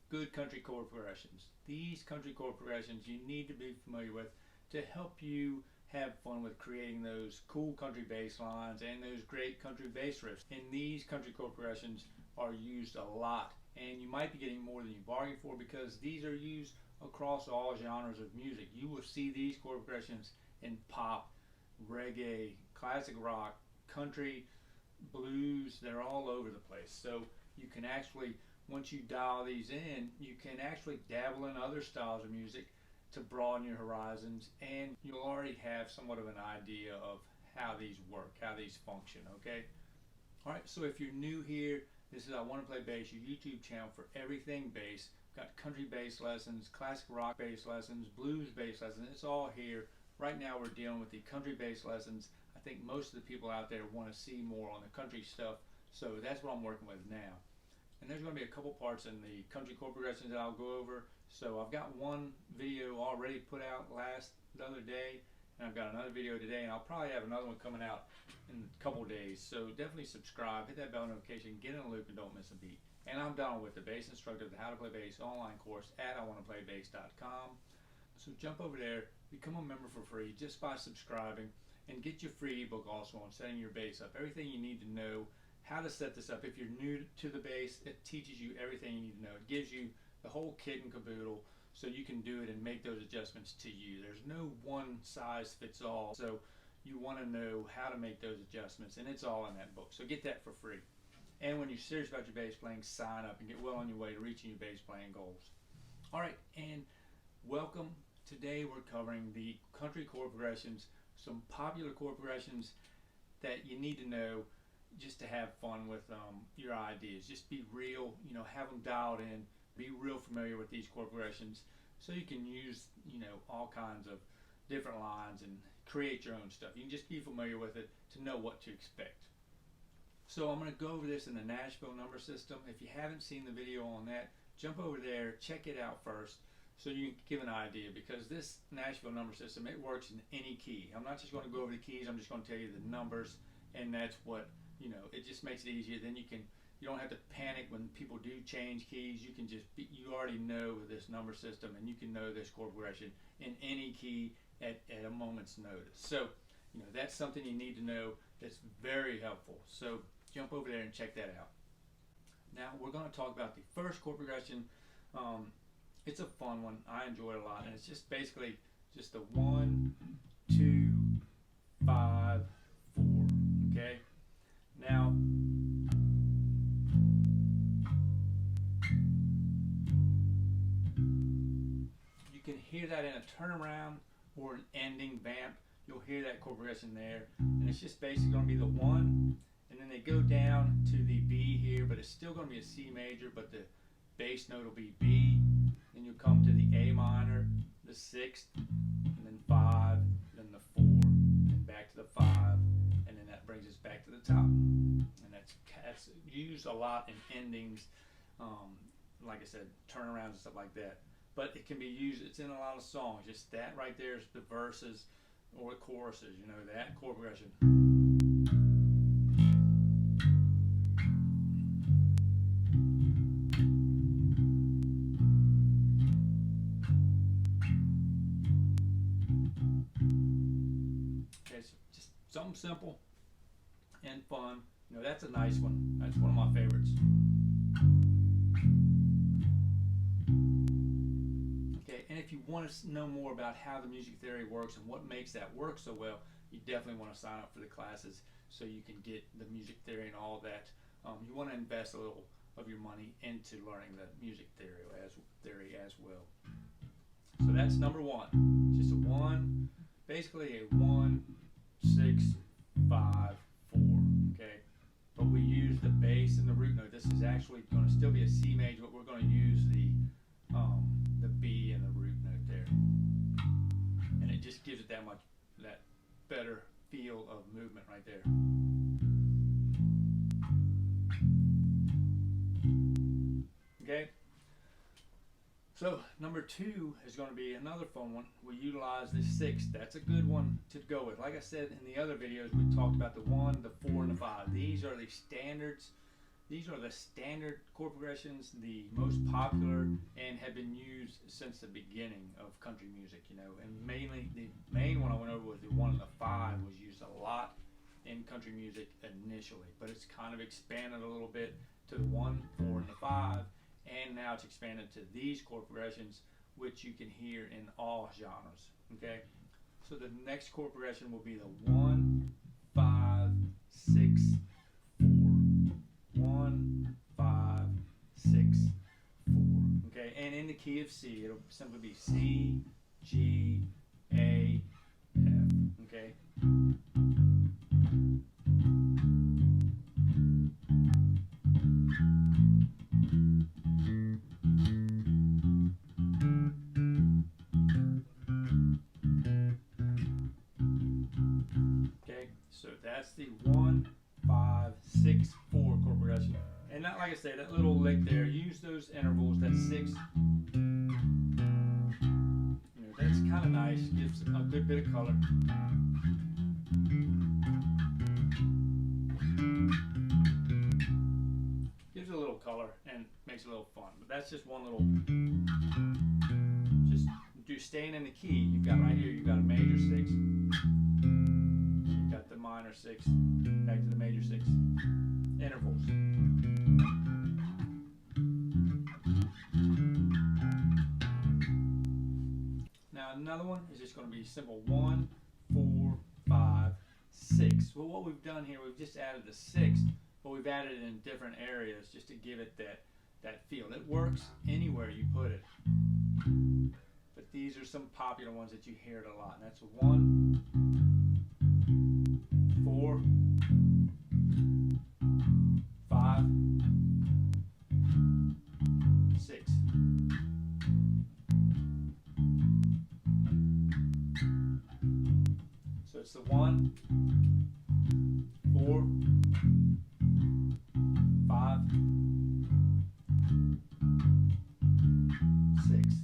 good country chord progressions. These country chord progressions you need to be familiar with to help you have fun with creating those cool country bass lines and those great country bass riffs. And these country chord progressions are used a lot, and you might be getting more than you bargained for because these are used across all genres of music. You will see these chord progressions in pop, reggae, classic rock, country, blues. They're all over the place. So you can actually, once you dial these in, you can actually dabble in other styles of music to broaden your horizons, and you'll already have somewhat of an idea of how these work, how these function, okay? Alright, so if you're new here, this is I Want to Play Bass, your YouTube channel for everything bass. We've got country bass lessons, classic rock bass lessons, blues bass lessons. It's all here. Right now we're dealing with the country bass lessons. I think most of the people out there want to see more on the country stuff, so that's what I'm working with now. And there's going to be a couple parts in the country chord progressions that I'll go over. So I've got one video already put out the other day, and I've got another video today, and I'll probably have another one coming out in a couple days. So definitely subscribe, hit that bell notification, get in the loop, and don't miss a beat. And I'm Donald with the Bass Instructor of the How to Play Bass online course at iwanttoPlayBass.com. So jump over there, become a member for free just by subscribing, and get your free ebook also on setting your bass up. Everything you need to know how to set this up. If you're new to the bass, it teaches you everything you need to know. It gives you the whole kit and caboodle so you can do it and make those adjustments to you. There's no one size fits all, so you want to know how to make those adjustments, and it's all in that book. So get that for free. And when you're serious about your bass playing, sign up and get well on your way to reaching your bass playing goals. Alright, and welcome. Today we're covering the country chord progressions, some popular chord progressions that you need to know just to have fun with your ideas. Just be real, have them dialed in, be real familiar with these chord progressions so you can use, all kinds of different lines and create your own stuff. You can just be familiar with it to know what to expect. So I'm going to go over this in the Nashville number system. If you haven't seen the video on that, jump over there, check it out first so you can give an idea, because this Nashville number system, it works in any key. I'm not just going to go over the keys, I'm just going to tell you the numbers, and that's what, it just makes it easier. Then you don't have to panic when people do change keys. You can you already know this number system, and you can know this chord progression in any key at a moment's notice. So, that's something you need to know. That's very helpful. So jump over there and check that out. Now we're going to talk about the first chord progression. It's a fun one. I enjoy it a lot, and it's just basically just the 1, 2, 5, 4. Okay. Now, you can hear that in a turnaround or an ending vamp. You'll hear that chord progression there, and it's just basically going to be the 1, and then they go down to the B here, but it's still going to be a C major, but the bass note will be B. Then you'll come to the A minor, the 6th, and then 5, then the 4, and back to the 5, and then that brings us back to the top. And that's used a lot in endings, like I said, turnarounds and stuff like that. But it can be used, it's in a lot of songs. Just that right there is the verses or the choruses, that chord progression. Okay, so just something simple and fun. That's a nice one. That's one of my favorites. Okay, and if you want to know more about how the music theory works and what makes that work so well, you definitely want to sign up for the classes so you can get the music theory and all that. You want to invest a little of your money into learning the music theory as well. So that's number 1. Just a 1, basically a 1, 6, 5, 4. Okay, but we use the bass and the root note. This is actually going to still be a C major, but we're going to use the B and the root note there, and it just gives it that better feel of movement right there. Okay, so number 2 is going to be another fun one. We utilize the 6th. That's a good one to go with. Like I said in the other videos, we talked about the 1, the 4, and the 5. These are the standards These are the standard chord progressions, the most popular, and have been used since the beginning of country music, you know. And mainly, the main one I went over was the 1 and the 5 was used a lot in country music initially, but it's kind of expanded a little bit to the 1, 4, and the 5, and now it's expanded to these chord progressions, which you can hear in all genres, okay? So the next chord progression will be the 1, 5, 6, 4. 1, 5, 6, 4. Okay, and in the key of C, it'll simply be C, G, A, F. Okay. Okay, so that's the 1, 5, 6, 4 chord progression. And not, like I say, that little lick there, use those intervals, that 6. You know, that's kind of nice, gives a good bit of color. Gives it a little color and makes it a little fun. But that's just one little, just staying in the key. You've got right here, you've got a major 6. You've got the minor 6, back to the major 6. Intervals. Now another one is just going to be simple 1, 4, 5, 6. Well, what we've done here, we've just added the 6, but we've added it in different areas just to give it that feel. It works anywhere you put it. But these are some popular ones that you hear it a lot. And that's 1, 4, 5, 6. So it's the 1, 4, 5, 6.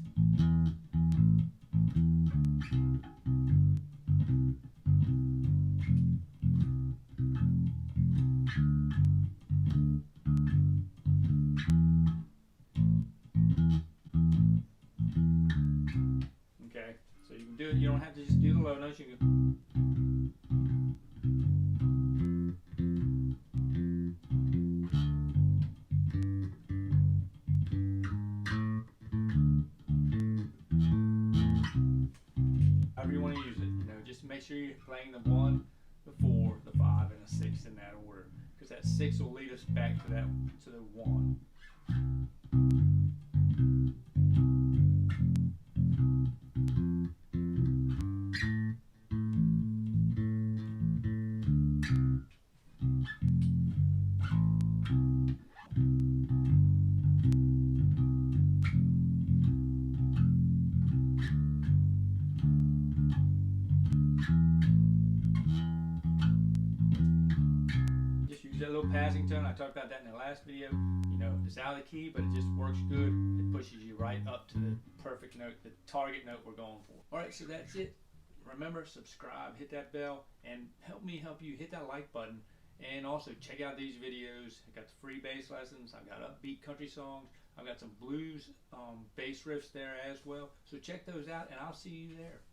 Okay, so you can do it. You don't have to just do the low notes. You can. However you want to use it, you know, just make sure you're playing the 1, the 4, the 5, and the 6 in that order, because that 6 will lead us back to the 1. That little passing tone, I talked about that in the last video. You know, it's out of the key, but it just works good. It pushes you right up to the perfect note, the target note we're going for. Alright, so that's it. Remember, subscribe, hit that bell, and help me help you hit that like button. And also check out these videos. I got the free bass lessons. I've got upbeat country songs. I've got some blues bass riffs there as well. So check those out, and I'll see you there.